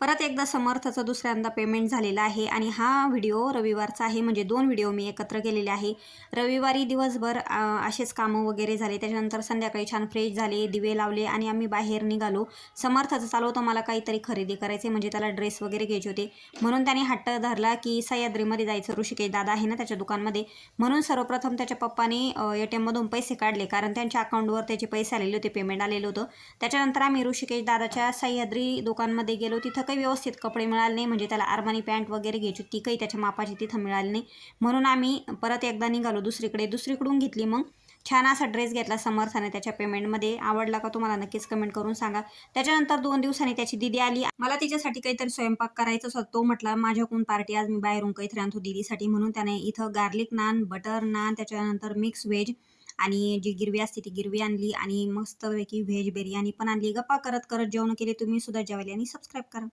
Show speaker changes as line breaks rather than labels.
परत एकदा समर्थचं दुसऱ्यांदा पेमेंट झालेलं आहे आणि हा व्हिडिओ रविवारचा आहे, म्हणजे 2 व्हिडिओ मी एकत्र केलेले आहे. रविवारी दिवसभर असेच कामं वगैरे झाले. त्याच्यानंतर संध्याकाळी छान फ्रेश झाले, दिवे लावले आणि आम्ही बाहेर निघालो. समर्थचं चालू होतं मला काहीतरी खरेदी करायचे, म्हणजे त्याला ड्रेस वगैरे घ्यायचे होते. म्हणून त्याने हट्ट धरला की सह्याद्रीमध्ये जायचं, ऋषिकेश दादा आहे ना त्याच्या दुकानमध्ये. म्हणून सर्वप्रथम त्याच्या पप्पाने ATMमधून पैसे काढले, कारण त्यांच्या अकाउंटवर त्याचे पैसे आलेले होते, पेमेंट आलेलं होतं. त्याच्यानंतर आम्ही ऋषिकेश दादाच्या सह्याद्री दुकानमध्ये गेलो. तिथं काही व्यवस्थित कपडे मिळाले नाही, म्हणजे त्याला अरमानी पॅन्ट वगैरे घ्यायची ती काही त्याच्या मापाची तिथं मिळाली नाही. म्हणून आम्ही परत एकदा निघालो दुसरीकडून घेतली. मग छान असा ड्रेस घेतला समर्थाने त्याच्या पेमेंटमध्ये. आवडला का तुम्हाला नक्कीच कमेंट करून सांगा. त्याच्यानंतर 2 दिवसांनी त्याची दीदी आली. मला तिच्यासाठी काहीतरी स्वयंपाक करायचा होता. तो म्हटला माझ्याकडून पार्टी, आज मी बाहेरून काहीतरी आणतो दीदीसाठी. म्हणून त्याने इथं गार्लिक नान, बटर नान, त्याच्यानंतर मिक्स व्हेज आणि जी गिरवी असते ती गिरवी आणली आणि मस्तपैकी व्हेज बिर्याणी पण आणली. गप्पा करत करत जेवण केले. तुम्ही सुद्धा जेवायला आणि सबस्क्राईब करा.